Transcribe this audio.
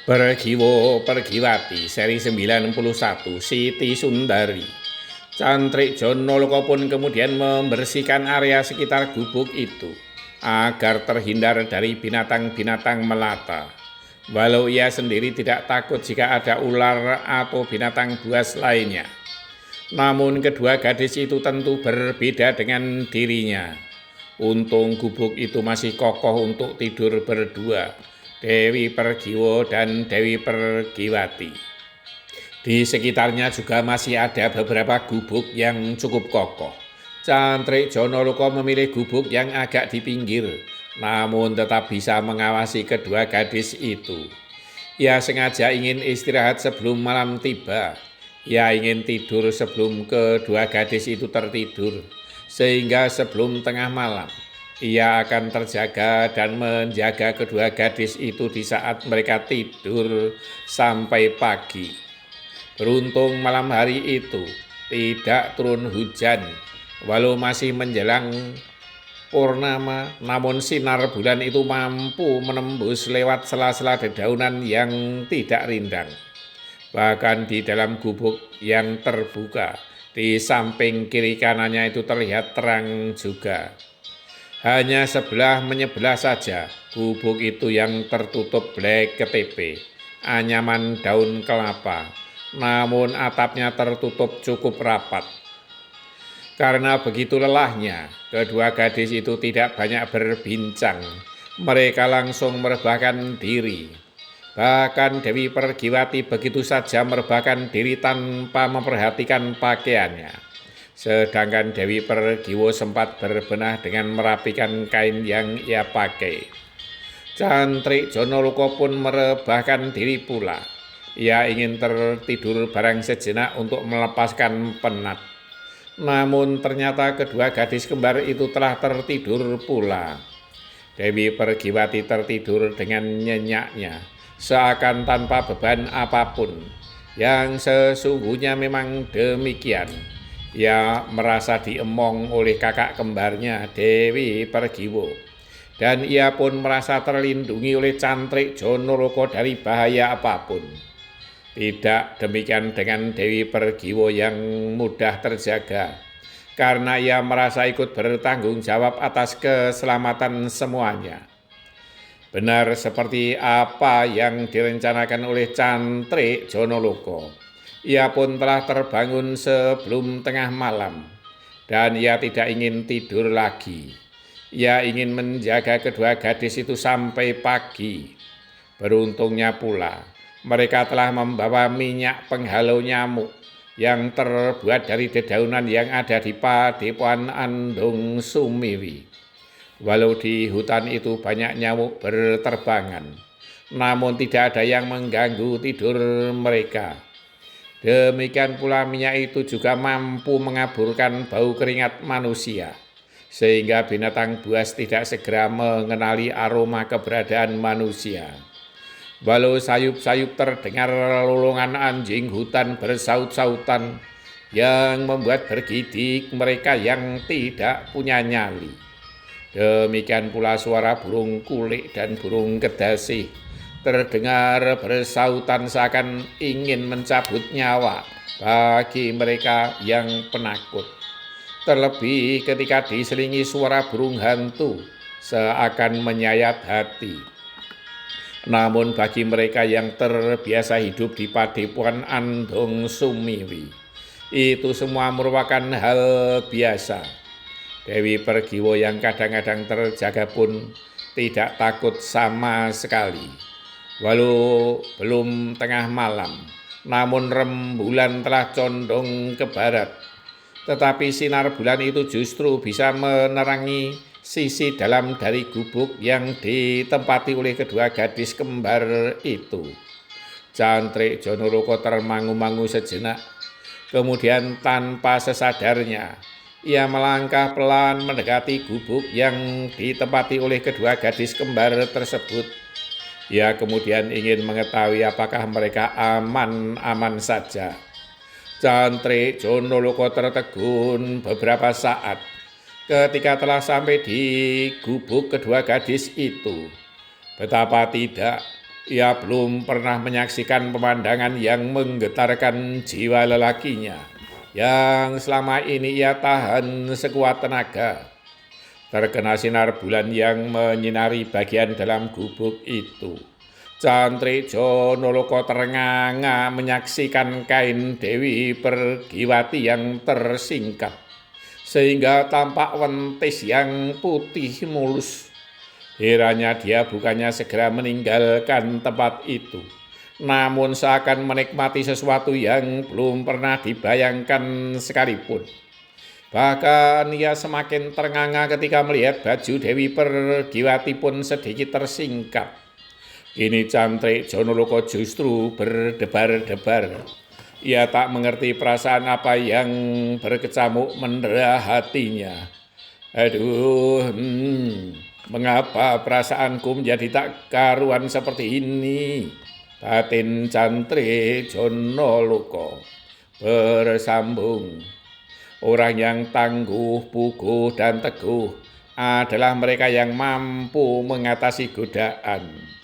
Pergiwo Pergiwati seri 91 Siti Sundari. Cantrik Jonoloko pun kemudian membersihkan area sekitar gubuk itu agar terhindar dari binatang-binatang melata. Walau ia sendiri tidak takut jika ada ular atau binatang buas lainnya. Namun kedua gadis itu tentu berbeda dengan dirinya. Untung gubuk itu masih kokoh untuk tidur berdua, Dewi Pergiwo dan Dewi Pergiwati. Di sekitarnya juga masih ada beberapa gubuk yang cukup kokoh. Cantrik Jonoloko memilih gubuk yang agak di pinggir, namun tetap bisa mengawasi kedua gadis itu. Ia sengaja ingin istirahat sebelum malam tiba. Ia ingin tidur sebelum kedua gadis itu tertidur, sehingga sebelum tengah malam ia akan terjaga dan menjaga kedua gadis itu di saat mereka tidur sampai pagi. Beruntung malam hari itu tidak turun hujan, walau masih menjelang purnama, namun sinar bulan itu mampu menembus lewat sela-sela dedaunan yang tidak rindang. Bahkan di dalam gubuk yang terbuka, di samping kiri kanannya itu terlihat terang juga. Hanya sebelah menyebelah saja gubuk itu yang tertutup blek KTP, anyaman daun kelapa, namun atapnya tertutup cukup rapat. Karena begitu lelahnya, kedua gadis itu tidak banyak berbincang. Mereka langsung merebahkan diri. Bahkan Dewi Pergiwati begitu saja merebahkan diri tanpa memperhatikan pakaiannya. Sedangkan Dewi Pergiwo sempat berbenah dengan merapikan kain yang ia pakai. Cantrik Jonoloko pun merebahkan diri pula. Ia ingin tertidur barang sejenak untuk melepaskan penat. Namun ternyata kedua gadis kembar itu telah tertidur pula. Dewi Pergiwati tertidur dengan nyenyaknya, seakan tanpa beban apapun. Yang sesungguhnya memang demikian. Ia merasa diemong oleh kakak kembarnya Dewi Pergiwo, dan ia pun merasa terlindungi oleh Cantrik Jonoloko dari bahaya apapun. Tidak demikian dengan Dewi Pergiwo yang mudah terjaga, karena ia merasa ikut bertanggung jawab atas keselamatan semuanya. Benar seperti apa yang direncanakan oleh Cantrik Jonoloko, ia pun telah terbangun sebelum tengah malam, dan ia tidak ingin tidur lagi. Ia ingin menjaga kedua gadis itu sampai pagi. Beruntungnya pula, mereka telah membawa minyak penghalau nyamuk yang terbuat dari dedaunan yang ada di Padepokan Andung Sumiwi. Walau di hutan itu banyak nyamuk berterbangan, namun tidak ada yang mengganggu tidur mereka. Demikian pula minyak itu juga mampu mengaburkan bau keringat manusia, sehingga binatang buas tidak segera mengenali aroma keberadaan manusia. Walau sayup-sayup terdengar lolongan anjing hutan bersaut-sautan yang membuat bergidik mereka yang tidak punya nyali. Demikian pula suara burung kulik dan burung kedasih terdengar bersautan seakan ingin mencabut nyawa bagi mereka yang penakut. Terlebih ketika diselingi suara burung hantu seakan menyayat hati. Namun bagi mereka yang terbiasa hidup di Padepokan Andung Sumiwi, itu semua merupakan hal biasa. Dewi Pergiwo yang kadang-kadang terjaga pun tidak takut sama sekali. Walau belum tengah malam, namun rembulan telah condong ke barat. Tetapi sinar bulan itu justru bisa menerangi sisi dalam dari gubuk yang ditempati oleh kedua gadis kembar itu. Cantrik Jonoloko termangu-mangu sejenak. Kemudian tanpa sesadarnya, ia melangkah pelan mendekati gubuk yang ditempati oleh kedua gadis kembar tersebut. Ia kemudian ingin mengetahui apakah mereka aman-aman saja. Cantrik Jonoloko tertegun beberapa saat ketika telah sampai di gubuk kedua gadis itu. Betapa tidak, Ia belum pernah menyaksikan pemandangan yang menggetarkan jiwa lelakinya, yang selama ini ia tahan sekuat tenaga. Terkena sinar bulan yang menyinari bagian dalam gubuk itu, Cantrik Jonoloko terenganga menyaksikan kain Dewi Pergiwati yang tersingkap, sehingga tampak wentis yang putih mulus. Heranya dia bukannya segera meninggalkan tempat itu, namun seakan menikmati sesuatu yang belum pernah dibayangkan sekalipun. Bahkan ia semakin terenganga ketika melihat baju Dewi Pergiwati pun sedikit tersingkap. Kini Cantrik Jonoloko justru berdebar-debar. Ia tak mengerti perasaan apa yang berkecamuk mendera hatinya. Aduh, mengapa perasaanku menjadi tak karuan seperti ini? Batin Cantrik Jonoloko bersambung. Orang yang tangguh, puguh, dan teguh adalah mereka yang mampu mengatasi godaan.